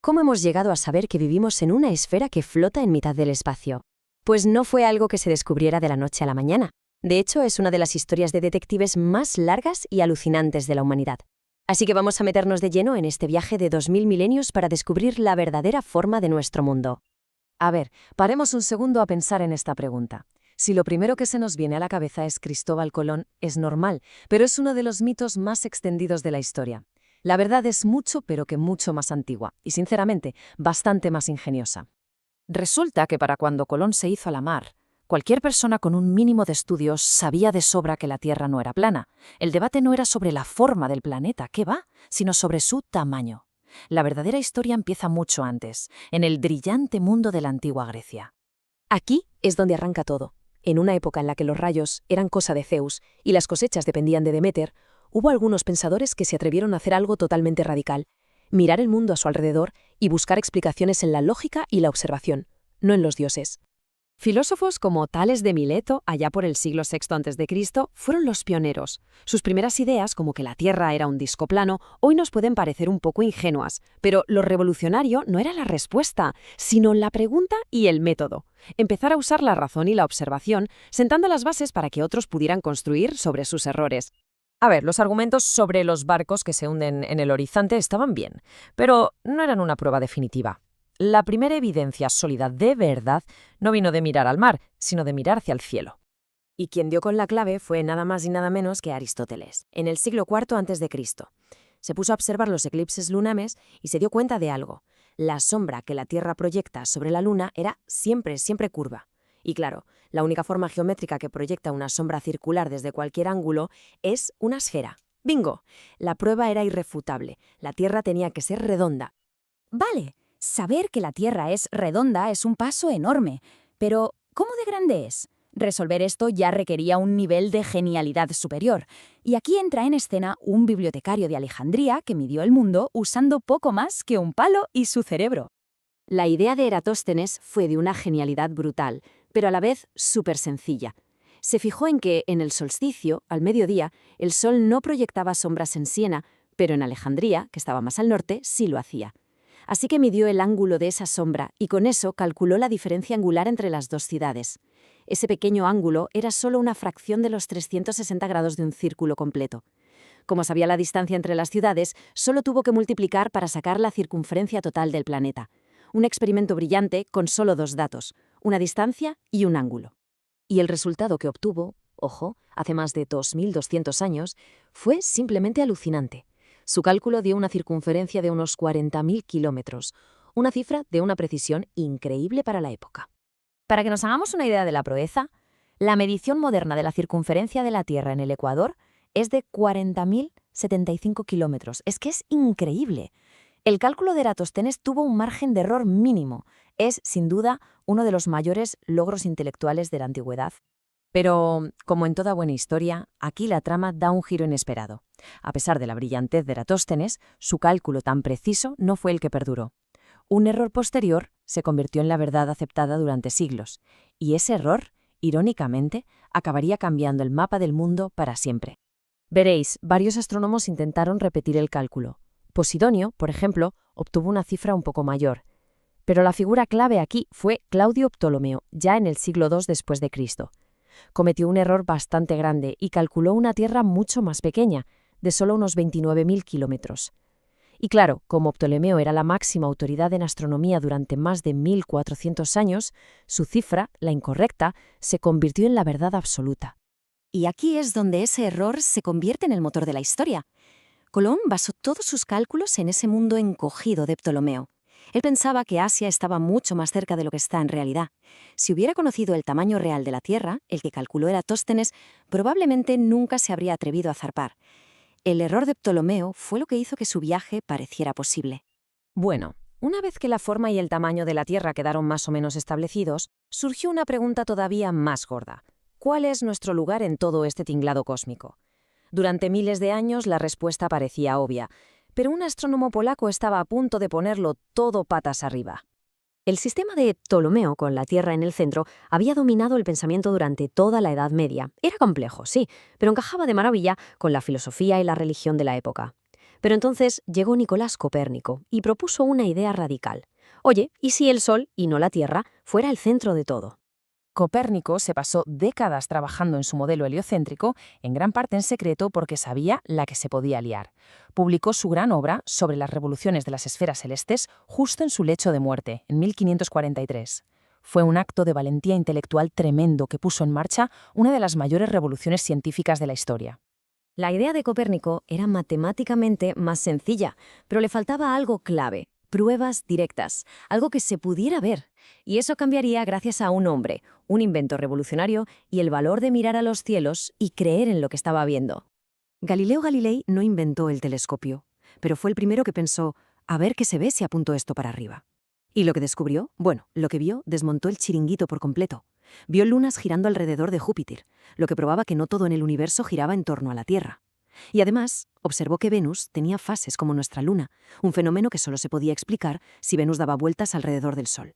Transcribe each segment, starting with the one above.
¿Cómo hemos llegado a saber que vivimos en una esfera que flota en mitad del espacio? Pues no fue algo que se descubriera de la noche a la mañana. De hecho, es una de las historias de detectives más largas y alucinantes de la humanidad. Así que vamos a meternos de lleno en este viaje de 2000 milenios para descubrir la verdadera forma de nuestro mundo. A ver, paremos un segundo a pensar en esta pregunta. Si lo primero que se nos viene a la cabeza es Cristóbal Colón, es normal, pero es uno de los mitos más extendidos de la historia. La verdad es mucho, pero que mucho más antigua, y sinceramente, bastante más ingeniosa. Resulta que para cuando Colón se hizo a la mar, cualquier persona con un mínimo de estudios sabía de sobra que la Tierra no era plana. El debate no era sobre la forma del planeta, ¿qué va?, sino sobre su tamaño. La verdadera historia empieza mucho antes, en el brillante mundo de la antigua Grecia. Aquí es donde arranca todo. En una época en la que los rayos eran cosa de Zeus y las cosechas dependían de Deméter, hubo algunos pensadores que se atrevieron a hacer algo totalmente radical: mirar el mundo a su alrededor y buscar explicaciones en la lógica y la observación, no en los dioses. Filósofos como Tales de Mileto, allá por el siglo VI a.C., fueron los pioneros. Sus primeras ideas, como que la Tierra era un disco plano, hoy nos pueden parecer un poco ingenuas, pero lo revolucionario no era la respuesta, sino la pregunta y el método. Empezar a usar la razón y la observación, sentando las bases para que otros pudieran construir sobre sus errores. A ver, los argumentos sobre los barcos que se hunden en el horizonte estaban bien, pero no eran una prueba definitiva. La primera evidencia sólida de verdad no vino de mirar al mar, sino de mirar hacia el cielo. Y quien dio con la clave fue nada más y nada menos que Aristóteles, en el siglo IV a.C. Se puso a observar los eclipses lunares y se dio cuenta de algo. La sombra que la Tierra proyecta sobre la Luna era siempre curva. Y claro, la única forma geométrica que proyecta una sombra circular desde cualquier ángulo es una esfera. ¡Bingo! La prueba era irrefutable. La Tierra tenía que ser redonda. Vale, saber que la Tierra es redonda es un paso enorme, pero ¿cómo de grande es? Resolver esto ya requería un nivel de genialidad superior, y aquí entra en escena un bibliotecario de Alejandría que midió el mundo usando poco más que un palo y su cerebro. La idea de Eratóstenes fue de una genialidad brutal, pero a la vez súper sencilla. Se fijó en que, en el solsticio, al mediodía, el sol no proyectaba sombras en Siena, pero en Alejandría, que estaba más al norte, sí lo hacía. Así que midió el ángulo de esa sombra y con eso calculó la diferencia angular entre las dos ciudades. Ese pequeño ángulo era solo una fracción de los 360 grados de un círculo completo. Como sabía la distancia entre las ciudades, solo tuvo que multiplicar para sacar la circunferencia total del planeta. Un experimento brillante con solo dos datos, una distancia y un ángulo. Y el resultado que obtuvo, ojo, hace más de 2200 años, fue simplemente alucinante. Su cálculo dio una circunferencia de unos 40.000 kilómetros, una cifra de una precisión increíble para la época. Para que nos hagamos una idea de la proeza, la medición moderna de la circunferencia de la Tierra en el Ecuador es de 40.075 kilómetros. Es que es increíble. El cálculo de Eratóstenes tuvo un margen de error mínimo. Es, sin duda, uno de los mayores logros intelectuales de la antigüedad. Pero, como en toda buena historia, aquí la trama da un giro inesperado. A pesar de la brillantez de Eratóstenes, su cálculo tan preciso no fue el que perduró. Un error posterior se convirtió en la verdad aceptada durante siglos, y ese error, irónicamente, acabaría cambiando el mapa del mundo para siempre. Veréis, varios astrónomos intentaron repetir el cálculo. Posidonio, por ejemplo, obtuvo una cifra un poco mayor. Pero la figura clave aquí fue Claudio Ptolomeo, ya en el siglo II después de Cristo. Cometió un error bastante grande y calculó una Tierra mucho más pequeña, de solo unos 29.000 kilómetros. Y claro, como Ptolomeo era la máxima autoridad en astronomía durante más de 1400 años, su cifra, la incorrecta, se convirtió en la verdad absoluta. Y aquí es donde ese error se convierte en el motor de la historia. Colón basó todos sus cálculos en ese mundo encogido de Ptolomeo. Él pensaba que Asia estaba mucho más cerca de lo que está en realidad. Si hubiera conocido el tamaño real de la Tierra, el que calculó Eratóstenes, probablemente nunca se habría atrevido a zarpar. El error de Ptolomeo fue lo que hizo que su viaje pareciera posible. Bueno, una vez que la forma y el tamaño de la Tierra quedaron más o menos establecidos, surgió una pregunta todavía más gorda. ¿Cuál es nuestro lugar en todo este tinglado cósmico? Durante miles de años la respuesta parecía obvia, pero un astrónomo polaco estaba a punto de ponerlo todo patas arriba. El sistema de Ptolomeo, con la Tierra en el centro, había dominado el pensamiento durante toda la Edad Media. Era complejo, sí, pero encajaba de maravilla con la filosofía y la religión de la época. Pero entonces llegó Nicolás Copérnico y propuso una idea radical. Oye, ¿y si el Sol, y no la Tierra, fuera el centro de todo? Copérnico se pasó décadas trabajando en su modelo heliocéntrico, en gran parte en secreto porque sabía la que se podía liar. Publicó su gran obra sobre las revoluciones de las esferas celestes justo en su lecho de muerte, en 1543. Fue un acto de valentía intelectual tremendo que puso en marcha una de las mayores revoluciones científicas de la historia. La idea de Copérnico era matemáticamente más sencilla, pero le faltaba algo clave: pruebas directas, algo que se pudiera ver. Y eso cambiaría gracias a un hombre, un invento revolucionario y el valor de mirar a los cielos y creer en lo que estaba viendo. Galileo Galilei no inventó el telescopio, pero fue el primero que pensó, a ver qué se ve si apunto esto para arriba. ¿Y lo que descubrió? Bueno, lo que vio desmontó el chiringuito por completo. Vio lunas girando alrededor de Júpiter, lo que probaba que no todo en el universo giraba en torno a la Tierra. Y además, observó que Venus tenía fases como nuestra Luna, un fenómeno que solo se podía explicar si Venus daba vueltas alrededor del Sol.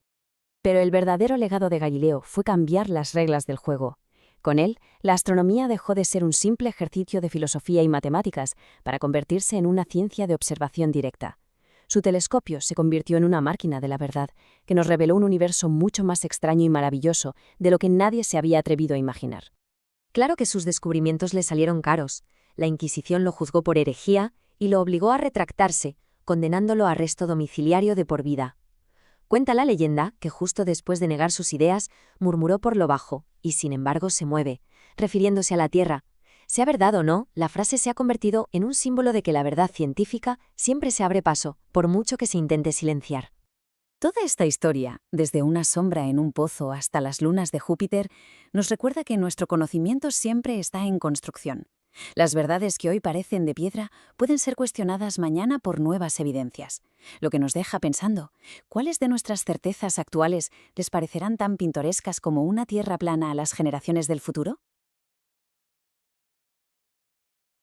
Pero el verdadero legado de Galileo fue cambiar las reglas del juego. Con él, la astronomía dejó de ser un simple ejercicio de filosofía y matemáticas para convertirse en una ciencia de observación directa. Su telescopio se convirtió en una máquina de la verdad, que nos reveló un universo mucho más extraño y maravilloso de lo que nadie se había atrevido a imaginar. Claro que sus descubrimientos le salieron caros. La Inquisición lo juzgó por herejía y lo obligó a retractarse, condenándolo a arresto domiciliario de por vida. Cuenta la leyenda que justo después de negar sus ideas, murmuró por lo bajo, y sin embargo se mueve, refiriéndose a la Tierra. Sea verdad o no, la frase se ha convertido en un símbolo de que la verdad científica siempre se abre paso, por mucho que se intente silenciar. Toda esta historia, desde una sombra en un pozo hasta las lunas de Júpiter, nos recuerda que nuestro conocimiento siempre está en construcción. Las verdades que hoy parecen de piedra pueden ser cuestionadas mañana por nuevas evidencias, lo que nos deja pensando, ¿cuáles de nuestras certezas actuales les parecerán tan pintorescas como una Tierra plana a las generaciones del futuro?